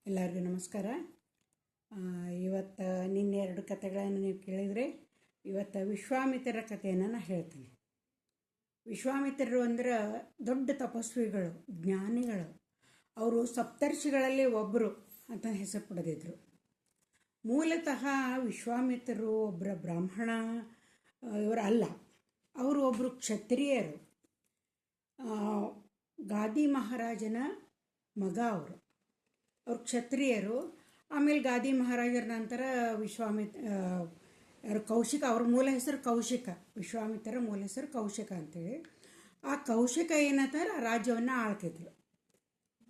ಎಲ್ಲರಿಗೂ ನಮಸ್ಕಾರ. ಇವತ್ತು ನಿನ್ನೆ 2 ಕಥೆಗಳನ್ನು ನೀವು ಕೇಳಿದರೆ, ಇವತ್ತು ವಿಶ್ವಾಮಿತ್ರರ ಕಥೆಯನ್ನು ನಾನು ಹೇಳ್ತೀನಿ. ವಿಶ್ವಾಮಿತ್ರರು ಅಂದ್ರೆ ದೊಡ್ಡ ತಪಸ್ವಿಗಳು, ಜ್ಞಾನಿಗಳು. ಅವರು ಸಪ್ತರ್ಷಿಗಳಲ್ಲಿ ಒಬ್ಬರು ಅಂತ ಹೆಸರು ಪಡೆದಿದ್ರು. ಮೂಲತಃ ವಿಶ್ವಾಮಿತ್ರರು ಒಬ್ಬರ ಬ್ರಾಹ್ಮಣ ಇವರು ಅಲ್ಲ, ಅವರು ಒಬ್ಬರು ಕ್ಷತ್ರಿಯರು. ಗಾದಿ ಮಹಾರಾಜನ ಮಗ ಅವರು ಕ್ಷತ್ರಿಯರು. ಆಮೇಲೆ ಗಾದಿ ಮಹಾರಾಜರ ನಂತರ ಕೌಶಿಕ, ಅವ್ರ ಮೂಲ ಹೆಸರು ಕೌಶಿಕ. ವಿಶ್ವಾಮಿತ್ರರ ಮೂಲ ಹೆಸರು ಕೌಶಿಕ ಅಂತೇಳಿ. ಆ ಕೌಶಿಕ ಏನಂತಾರೆ ರಾಜ್ಯವನ್ನು ಆಳ್ತಿದ್ರು.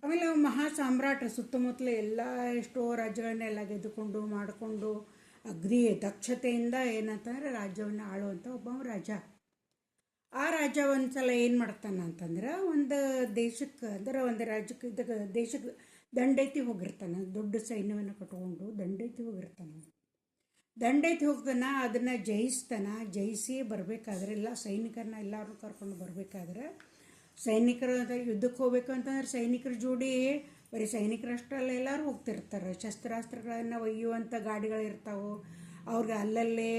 ಆಮೇಲೆ ಮಹಾ ಸಾಮ್ರಾಟ, ಸುತ್ತಮುತ್ತಲ ಎಷ್ಟೋ ರಾಜ್ಯಗಳನ್ನೆಲ್ಲ ಗೆದ್ದುಕೊಂಡು ಮಾಡಿಕೊಂಡು ಅಗ್ದಿ ದಕ್ಷತೆಯಿಂದ ಏನಂತಂದ್ರೆ ರಾಜ್ಯವನ್ನು ಆಳುವಂಥ ಒಬ್ಬ ರಾಜ. ಆ ರಾಜ ಒಂದು ಸಲ ಏನು ಮಾಡ್ತಾನೆ ಅಂತಂದ್ರೆ, ಒಂದು ದೇಶಕ್ಕೆ ಅಂದ್ರೆ ಒಂದು ರಾಜ್ಯಕ್ಕೆ ದೇಶಕ್ಕೆ ದಂಡೈತಿ ಹೋಗಿರ್ತಾನೆ. ದೊಡ್ಡ ಸೈನ್ಯವನ್ನು ಕಟ್ಕೊಂಡು ದಂಡೈತಿ ಹೋಗಿರ್ತಾನೆ. ದಂಡೈತಿ ಹೋಗ್ತಾನೆ, ಅದನ್ನು ಜಯಿಸಿ ಬರಬೇಕಾದ್ರೆ ಎಲ್ಲ ಸೈನಿಕರನ್ನ ಎಲ್ಲರೂ ಕರ್ಕೊಂಡು ಬರಬೇಕಾದ್ರೆ, ಸೈನಿಕರು ಯುದ್ಧಕ್ಕೆ ಹೋಗ್ಬೇಕು ಅಂತಂದ್ರೆ ಸೈನಿಕರ ಜೋಡಿ ಬರೀ ಸೈನಿಕರಷ್ಟಲ್ಲ ಎಲ್ಲರೂ ಹೋಗ್ತಿರ್ತಾರೆ. ಶಸ್ತ್ರಾಸ್ತ್ರಗಳನ್ನು ಒಯ್ಯುವಂಥ ಗಾಡಿಗಳಿರ್ತಾವೆ. ಅವ್ರಿಗೆ ಅಲ್ಲಲ್ಲೇ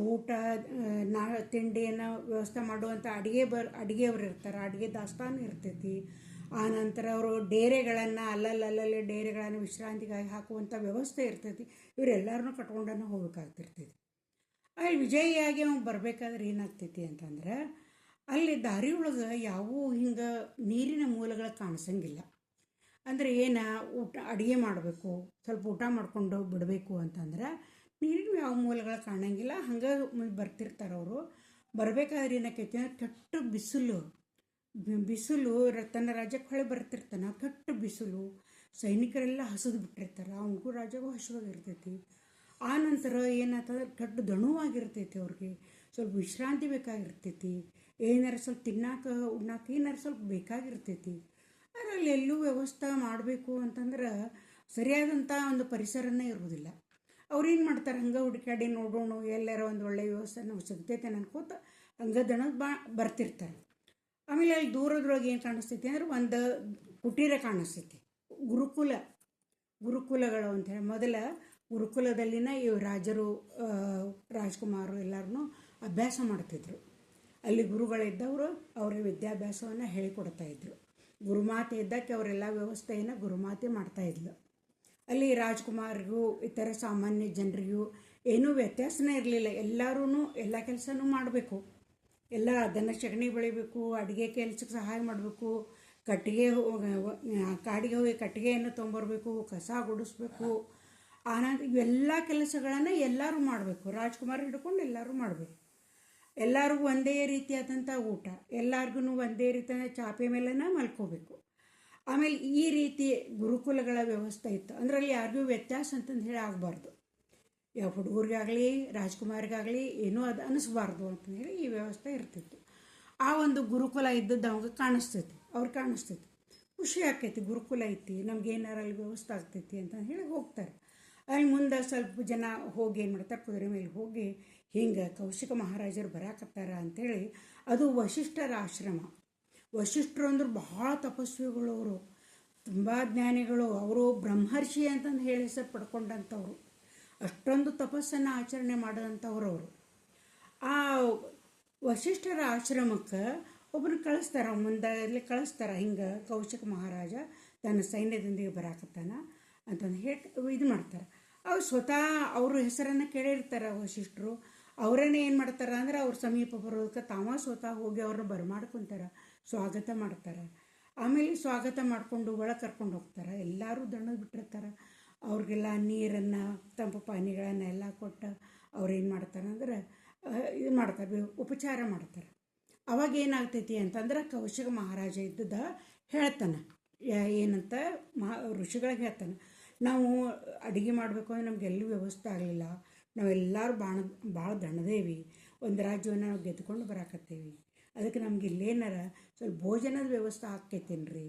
ಊಟ ತಿಂಡಿಯನ್ನು ವ್ಯವಸ್ಥೆ ಮಾಡುವಂಥ ಅಡುಗೆಯವ್ರು ಇರ್ತಾರೆ. ಅಡುಗೆ ದಾಸ್ತಾನು ಇರ್ತೈತಿ. ಆನಂತರ ಅವರು ಡೇರೆಗಳನ್ನು ಅಲ್ಲಲ್ಲೇ ಡೇರೆಗಳನ್ನು ವಿಶ್ರಾಂತಿಗಾಗಿ ಹಾಕುವಂಥ ವ್ಯವಸ್ಥೆ ಇರ್ತೈತಿ. ಇವರೆಲ್ಲರನ್ನೂ ಕಟ್ಕೊಂಡನ್ನು ಹೋಗ್ಬೇಕಾಗ್ತಿರ್ತೈತಿ. ಅಲ್ಲಿ ವಿಜಯಿಯಾಗಿ ಅವ್ನು ಬರಬೇಕಾದ್ರೆ ಏನಾಗ್ತೈತಿ ಅಂತಂದ್ರೆ, ಅಲ್ಲಿ ದಾರಿಯೊಳಗೆ ಯಾವೂ ಹಿಂಗೆ ನೀರಿನ ಮೂಲಗಳು ಕಾಣಿಸಂಗಿಲ್ಲ. ಅಂದರೆ ಅಡುಗೆ ಮಾಡಬೇಕು, ಸ್ವಲ್ಪ ಊಟ ಮಾಡಿಕೊಂಡು ಬಿಡಬೇಕು ಅಂತಂದ್ರೆ ನೀರಿನ ಯಾವ ಮೂಲಗಳು ಕಾಣಂಗಿಲ್ಲ. ಹಂಗೆ ಬರ್ತಿರ್ತಾರೆ ಅವರು. ಬರಬೇಕಾದ್ರೆ ಏನಾಕೈತಿ, ಕೆಟ್ಟ ಬಿಸಿಲು ತನ್ನ ರಾಜ್ಯಕ್ಕೆ ಹೊಳೆ ಬರ್ತಿರ್ತಾನೆ. ಕೆಟ್ಟ ಬಿಸಿಲು, ಸೈನಿಕರೆಲ್ಲ ಹಸಿದು ಬಿಟ್ಟಿರ್ತಾರೆ. ಅವನಿಗೂ ರಾಜಗೂ ಹಸಿವಾಗಿರ್ತೈತಿ. ಆ ನಂತರ ಏನಾಗ್ತದೆ, ಕೆಟ್ಟ ದಣುವಾಗಿರ್ತೈತಿ. ಅವ್ರಿಗೆ ಸ್ವಲ್ಪ ವಿಶ್ರಾಂತಿ ಬೇಕಾಗಿರ್ತೈತಿ. ಏನಾರು ಸ್ವಲ್ಪ ಉಣ್ಣಾಕ ಏನಾರು ಸ್ವಲ್ಪ ಬೇಕಾಗಿರ್ತೈತಿ. ಅದರಲ್ಲಿ ಎಲ್ಲೂ ವ್ಯವಸ್ಥೆ ಮಾಡಬೇಕು ಅಂತಂದ್ರೆ ಸರಿಯಾದಂಥ ಒಂದು ಪರಿಸರನೇ ಇರುವುದಿಲ್ಲ. ಅವ್ರೇನು ಮಾಡ್ತಾರೆ, ಹಂಗೆ ಹುಡುಕಾಡಿ ನೋಡೋಣ ಎಲ್ಲಾರ ಒಂದು ಒಳ್ಳೆಯ ವ್ಯವಸ್ಥೆ ನಾವು ಸಿಗ್ತೈತೆ ಅನ್ಕೋತ ಹಂಗೆ ದಣದ ಬರ್ತಿರ್ತಾರೆ. ಆಮೇಲೆ ಅಲ್ಲಿ ದೂರದೊಳಗೆ ಏನು ಕಾಣಿಸ್ತೈತಿ ಅಂದ್ರೆ, ಒಂದು ಕುಟೀರ ಕಾಣಿಸ್ತೈತಿ. ಗುರುಕುಲಗಳು ಅಂಥೇಳಿ. ಮೊದಲ ಗುರುಕುಲದಲ್ಲಿನ ಇವು ರಾಜರು, ರಾಜ್ಕುಮಾರರು ಎಲ್ಲರೂ ಅಭ್ಯಾಸ ಮಾಡ್ತಿದ್ರು. ಅಲ್ಲಿ ಗುರುಗಳಿದ್ದವರು ಅವರ ವಿದ್ಯಾಭ್ಯಾಸವನ್ನು ಹೇಳಿಕೊಡ್ತಾಯಿದ್ರು. ಗುರುಮಾತೆ ಇದ್ದಕ್ಕೆ ಅವರೆಲ್ಲ ವ್ಯವಸ್ಥೆಯನ್ನು ಗುರುಮಾತೆ ಮಾಡ್ತಾಯಿದ್ಲು. ಅಲ್ಲಿ ರಾಜ್ಕುಮಾರಿಗೂ ಇತರ ಸಾಮಾನ್ಯ ಜನರಿಗೂ ಏನೂ ವ್ಯತ್ಯಾಸನೇ ಇರಲಿಲ್ಲ. ಎಲ್ಲರೂ ಎಲ್ಲ ಕೆಲಸನೂ ಮಾಡಬೇಕು. ಎಲ್ಲ ದನ ಸಗಣಿ ಬೆಳಿಬೇಕು, ಅಡುಗೆ ಕೆಲಸಕ್ಕೆ ಸಹಾಯ ಮಾಡಬೇಕು, ಕಾಡಿಗೆ ಹೋಗಿ ಕಟ್ಟಿಗೆಯನ್ನು ತೊಗೊಂಬರ್ಬೇಕು, ಕಸ ಗುಡಿಸ್ಬೇಕು. ಆನಂತರ ಇವೆಲ್ಲ ಕೆಲಸಗಳನ್ನು ಎಲ್ಲರೂ ಮಾಡಬೇಕು. ರಾಜ್ಕುಮಾರ್ ಹಿಡ್ಕೊಂಡು ಎಲ್ಲರೂ ಮಾಡಬೇಕು. ಎಲ್ಲರಿಗೂ ಒಂದೇ ರೀತಿಯಾದಂಥ ಊಟ, ಎಲ್ಲರಿಗೂ ಒಂದೇ ರೀತಿಯ ಚಾಪೆ ಮೇಲೆನ ಮಲ್ಕೋಬೇಕು. ಆಮೇಲೆ ಈ ರೀತಿ ಗುರುಕುಲಗಳ ವ್ಯವಸ್ಥೆ ಇತ್ತು. ಅಂದ್ರೆ ಅಲ್ಲಿ ಯಾರಿಗೂ ವ್ಯತ್ಯಾಸ ಅಂತಂದು ಹೇಳಿ ಆಗಬಾರ್ದು. ಯಾವ ಹುಡುಗರಿಗಾಗಲಿ ರಾಜ್ಕುಮಾರಿಗಾಗಲಿ ಏನೂ ಅದು ಅನ್ನಿಸ್ಬಾರ್ದು ಅಂತಂದೇಳಿ ಈ ವ್ಯವಸ್ಥೆ ಇರ್ತಿತ್ತು. ಆ ಒಂದು ಗುರುಕುಲ ಇದ್ದದ್ದು ಅವಾಗ ಕಾಣಿಸ್ತೈತಿ. ಖುಷಿ ಆಕೈತಿ, ಗುರುಕುಲ ಐತಿ, ನಮ್ಗೆ ಏನಾರ ಅಲ್ಲಿ ವ್ಯವಸ್ಥೆ ಆಗ್ತೈತಿ ಅಂತ ಹೇಳಿ ಹೋಗ್ತಾರೆ. ಅಲ್ಲಿ ಮುಂದೆ ಸ್ವಲ್ಪ ಜನ ಹೋಗಿ ಏನು ಮಾಡ್ತಾರೆ, ಕುದುರೆ ಮೇಲೆ ಹೋಗಿ ಹಿಂಗೆ ಕೌಶಿಕ ಮಹಾರಾಜರು ಬರಾಕತ್ತಾರ ಅಂಥೇಳಿ. ಅದು ವಶಿಷ್ಠರ ಆಶ್ರಮ. ವಶಿಷ್ಠರು ಅಂದ್ರೆ ಬಹಳ ತಪಸ್ವಿಗಳು. ಅವರು ತುಂಬ ಜ್ಞಾನಿಗಳು. ಅವರು ಬ್ರಹ್ಮರ್ಷಿ ಅಂತಂದು ಹೇಳಿ ಹೆಸರು ಪಡ್ಕೊಂಡಂಥವ್ರು. ಅಷ್ಟೊಂದು ತಪಸ್ಸನ್ನು ಆಚರಣೆ ಮಾಡಿದಂಥವ್ರು ಅವರು. ಆ ವಶಿಷ್ಠರ ಆಶ್ರಮಕ್ಕೆ ಒಬ್ಬರು ಕಳಿಸ್ತಾರೆ. ಹಿಂಗೆ ಕೌಶಿಕ ಮಹಾರಾಜ ತನ್ನ ಸೈನ್ಯದೊಂದಿಗೆ ಬರಾಕತ್ತಾನ ಅಂತಂದು ಹೇಳಿ ಇದು ಮಾಡ್ತಾರೆ. ಅವ್ರು ಸ್ವತಃ ಅವ್ರ ಹೆಸರನ್ನು ಕೇಳಿರ್ತಾರೆ ವಶಿಷ್ಠರು. ಅವರನ್ನೇ ಏನು ಮಾಡ್ತಾರೆ ಅಂದ್ರೆ, ಅವ್ರ ಸಮೀಪ ಬರೋದಕ್ಕೆ ಸ್ವತಃ ಹೋಗಿ ಅವ್ರನ್ನ ಬರಮಾಡ್ಕೊತಾರೆ, ಸ್ವಾಗತ ಮಾಡ್ತಾರೆ. ಆಮೇಲೆ ಸ್ವಾಗತ ಮಾಡಿಕೊಂಡು ಒಳಗೆ ಕರ್ಕೊಂಡು ಹೋಗ್ತಾರೆ. ಎಲ್ಲರೂ ದಣ್ಣದು ಬಿಟ್ಟಿರ್ತಾರೆ. ಅವ್ರಿಗೆಲ್ಲ ನೀರನ್ನು, ತಂಪು ಪಾನೀಯಗಳನ್ನು ಎಲ್ಲ ಕೊಟ್ಟು ಅವ್ರೇನು ಮಾಡ್ತಾರೆ ಅಂದ್ರೆ ಇದು ಮಾಡ್ತಾರೆ, ಉಪಚಾರ ಮಾಡ್ತಾರೆ. ಅವಾಗ ಏನಾಗ್ತೈತಿ ಅಂತಂದ್ರೆ, ಕೌಶಿಕ ಮಹಾರಾಜ ಇದ್ದದ ಹೇಳ್ತಾನೆ, ಏನಂತ ಋಷಿಗಳಿಗೆ ಹೇಳ್ತಾನೆ, ನಾವು ಅಡುಗೆ ಮಾಡಬೇಕು ಅಂದ್ರೆ ನಮಗೆಲ್ಲೂ ವ್ಯವಸ್ಥೆ ಆಗಲಿಲ್ಲ. ನಾವೆಲ್ಲರೂ ಭಾಳ ದಣದೇವಿ. ಒಂದು ರಾಜ್ಯವನ್ನು ನಾವು ಗೆದ್ದುಕೊಂಡು ಬರಾಕತ್ತೇವಿ. ಅದಕ್ಕೆ ನಮ್ಗೆ ಇಲ್ಲೇನಾರ ಸ್ವಲ್ಪ ಭೋಜನದ ವ್ಯವಸ್ಥೆ ಆಕ್ಕೈತೇನ್ರಿ,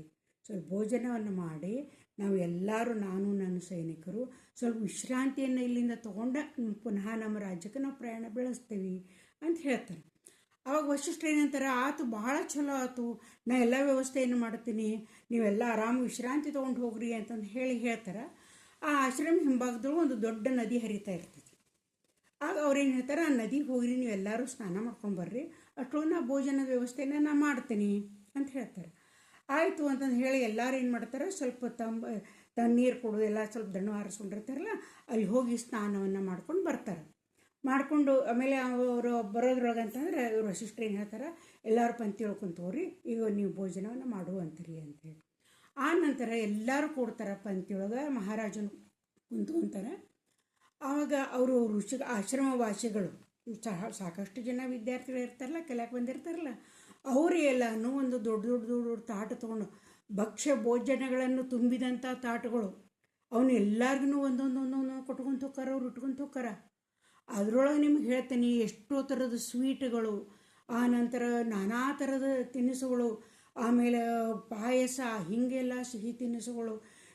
ಸ್ವಲ್ಪ ಭೋಜನವನ್ನು ಮಾಡಿ ನಾವು ಎಲ್ಲರೂ, ನಾನು ನನ್ನ ಸೈನಿಕರು ಸ್ವಲ್ಪ ವಿಶ್ರಾಂತಿಯನ್ನು ಇಲ್ಲಿಂದ ತೊಗೊಂಡು ಪುನಃ ನಮ್ಮ ರಾಜ್ಯಕ್ಕೆ ನಾವು ಪ್ರಯಾಣ ಬೆಳೆಸ್ತೀವಿ ಅಂತ ಹೇಳ್ತಾರೆ. ಅವಾಗ ವಶಿಷ್ಠರು ಏನಂತಾರೆ, ಆತು ಭಾಳ ಚಲೋ ಆತು, ನಾ ಎಲ್ಲ ವ್ಯವಸ್ಥೆಯನ್ನು ಮಾಡ್ತೀನಿ, ನೀವೆಲ್ಲ ಆರಾಮ ವಿಶ್ರಾಂತಿ ತೊಗೊಂಡು ಹೋಗ್ರಿ ಅಂತಂದು ಹೇಳ್ತಾರೆ. ಆ ಆಶ್ರಮ ಹಿಂಭಾಗದೊಳಗೆ ಒಂದು ದೊಡ್ಡ ನದಿ ಹರಿತಾ ಇರ್ತೈತಿ. ಆಗ ಅವ್ರೇನು ಹೇಳ್ತಾರೆ, ಆ ನದಿಗೆ ಹೋಗ್ರಿ, ನೀವೆಲ್ಲರೂ ಸ್ನಾನ ಮಾಡ್ಕೊಂಡು ಬರ್ರಿ, ಅಷ್ಟೊಂದು ನಾ ಭೋಜನದ ವ್ಯವಸ್ಥೆನ ನಾ ಮಾಡ್ತೀನಿ ಅಂತ ಹೇಳ್ತಾರೆ. ಆಯಿತು ಅಂತಂದು ಹೇಳಿ ಎಲ್ಲರೂ ಏನು ಮಾಡ್ತಾರೆ, ಸ್ವಲ್ಪ ತಣ್ಣೀರು ಕೊಡೋದು ಎಲ್ಲ ಸ್ವಲ್ಪ ದಣ್ಣು ಹಾರಿಸ್ಕೊಂಡಿರ್ತಾರಲ್ಲ, ಅಲ್ಲಿ ಹೋಗಿ ಸ್ನಾನವನ್ನು ಮಾಡ್ಕೊಂಡು ಬರ್ತಾರೆ. ಮಾಡಿಕೊಂಡು ಆಮೇಲೆ ಅವರು ಬರೋದ್ರೊಳಗೆ ಅಂತಂದರೆ ಇವರು ವಶಿಷ್ಠರು ಏನು ಹೇಳ್ತಾರೆ, ಎಲ್ಲರೂ ಪಂಕ್ತಿ ಕುಂತವ್ರಿ, ಈಗ ನೀವು ಭೋಜನವನ್ನು ಮಾಡುವಂತೀರಿ ಅಂತೇಳಿ. ಆ ನಂತರ ಎಲ್ಲರೂ ಕೊಡ್ತಾರೆ ಪಂಕ್ತಿಯೊಳಗೆ, ಮಹಾರಾಜನು ಕುಂತ್ಕೊಂತಾರೆ. ಆವಾಗ ಅವರು ಆಶ್ರಮವಾಸಿಗಳು ಸಾಕಷ್ಟು ಜನ ವಿದ್ಯಾರ್ಥಿಗಳು ಇರ್ತಾರಲ್ಲ, ಕಲಿಯಕ್ಕೆ ಬಂದಿರ್ತಾರಲ್ಲ, ಅವರು ಎಲ್ಲನೂ ಒಂದು ದೊಡ್ಡ ದೊಡ್ಡ ದೊಡ್ಡ ದೊಡ್ಡ ತಾಟು ತೊಗೊಂಡು ಭಕ್ಷ್ಯ ಭೋಜನಗಳನ್ನು ತುಂಬಿದಂಥ ತಾಟುಗಳು ಅವನು ಎಲ್ಲರಿಗೂ ಒಂದೊಂದೊಂದೊಂದು ಕೊಟ್ಕೊಂತ ಹೋಗ್ತಾರ, ಅವ್ರು ಇಟ್ಕೊಂತ ಹೋಗ್ತಾರ. ಅದರೊಳಗೆ ನಿಮ್ಗೆ ಹೇಳ್ತೀನಿ ಎಷ್ಟೋ ಥರದ ಸ್ವೀಟ್ಗಳು, ಆ ನಂತರ ನಾನಾ ಥರದ ತಿನಿಸುಗಳು, ಆಮೇಲೆ ಪಾಯಸ, ಹೀಗೆಲ್ಲ ಸಿಹಿ ತಿನಿಸುಗಳು,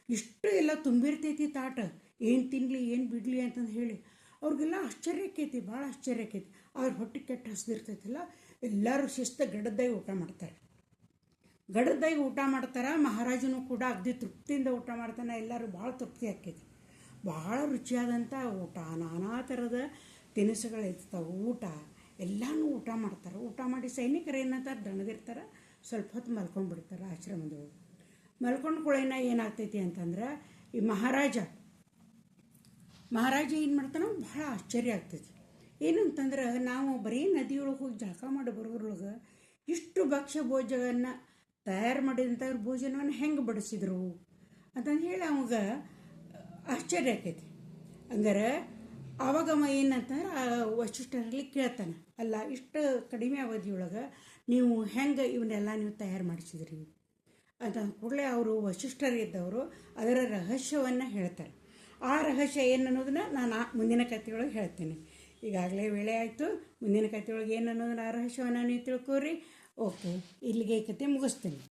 ಇಷ್ಟು ಎಲ್ಲ ತುಂಬಿರ್ತೈತಿ ತಾಟ. ಏನು ತಿನ್ನಲಿ ಏನು ಬಿಡಲಿ ಅಂತಂದು ಹೇಳಿ ಅವ್ರಿಗೆಲ್ಲ ಆಶ್ಚರ್ಯ ಆಕೈತಿ, ಭಾಳ ಆಶ್ಚರ್ಯ ಆಕೈತಿ. ಅವ್ರ ಹೊಟ್ಟೆ ಕೆಟ್ಟು ಹಸ್ದಿರ್ತೈತಿಲ್ಲ, ಎಲ್ಲರೂ ಶಿಸ್ತು ಗಡದ್ದಾಗಿ ಊಟ ಮಾಡ್ತಾರೆ. ಗಡದ್ದಾಗಿ ಊಟ ಮಾಡ್ತಾರೆ. ಮಹಾರಾಜನು ಕೂಡ ಅಗ್ದಿ ತೃಪ್ತಿಯಿಂದ ಊಟ ಮಾಡ್ತಾನೆ. ಎಲ್ಲರೂ ಭಾಳ ತೃಪ್ತಿ ಆಕೈತಿ. ಭಾಳ ರುಚಿಯಾದಂಥ ಊಟ, ನಾನಾ ಥರದ ತಿನಿಸುಗಳಿರ್ತಾವೆ, ಊಟ ಎಲ್ಲನೂ ಊಟ ಮಾಡ್ತಾರೆ. ಊಟ ಮಾಡಿ ಸೈನಿಕರು ಏನಂತಾರೆ, ದಣದಿರ್ತಾರೆ, ಸ್ವಲ್ಪ ಹೊತ್ತು ಮಲ್ಕೊಂಡ್ಬಿಡ್ತಾರೆ ಆಶ್ರಮದೊಳಗೆ. ಮಲ್ಕೊಂಡು ಕೂಡೇನ ಏನಾಗ್ತೈತಿ ಅಂತಂದ್ರೆ, ಈ ಮಹಾರಾಜ ಏನು ಮಾಡ್ತಾನೋ ಭಾಳ ಆಶ್ಚರ್ಯ ಆಗ್ತೈತಿ. ಏನಂತಂದ್ರೆ, ನಾವು ಬರೀ ನದಿಯೊಳಗೆ ಹೋಗಿ ಜಳಕ ಮಾಡಿ ಬರೋದ್ರೊಳಗೆ ಇಷ್ಟು ಭಕ್ಷ್ಯ ಭೋಜನವನ್ನು ತಯಾರು ಮಾಡಿದಂಥ ಭೋಜನವನ್ನು ಹೆಂಗೆ ಬಡಿಸಿದ್ರು ಅಂತಂದು ಹೇಳಿ ಅವಾಗ ಆಶ್ಚರ್ಯ ಆಕೈತಿ. ಹಂಗಾರೆ ಆವಾಗ ಏನಂತಂದ್ರೆ ವಶಿಷ್ಠರಲ್ಲಿ ಕೇಳ್ತಾನೆ, ಅಲ್ಲ ಇಷ್ಟು ಕಡಿಮೆ ಅವಧಿಯೊಳಗೆ ನೀವು ಹೆಂಗೆ ಇವನ್ನೆಲ್ಲ ನೀವು ತಯಾರು ಮಾಡಿಸಿದ್ರಿ ಅಂತ ಕೂಡಲೇ ಅವರು ವಶಿಷ್ಠರಿದ್ದವರು ಅದರ ರಹಸ್ಯವನ್ನು ಹೇಳ್ತಾರೆ. ಆ ರಹಸ್ಯ ಏನು ಅನ್ನೋದನ್ನ ನಾನು ಮುಂದಿನ ಕಥೆಯೊಳಗೆ ಹೇಳ್ತೀನಿ. ಈಗಾಗಲೇ ವೇಳೆ ಆಯಿತು. ಮುಂದಿನ ಕಥೆಯೊಳಗೆ ಏನು ಅನ್ನೋದನ್ನ ಆ ರಹಸ್ಯವನ್ನು ನೀವು ತಿಳ್ಕೊರಿ. ಓಕೆ, ಇಲ್ಲಿಗೆ ಕತೆ ಮುಗಿಸ್ತೀನಿ.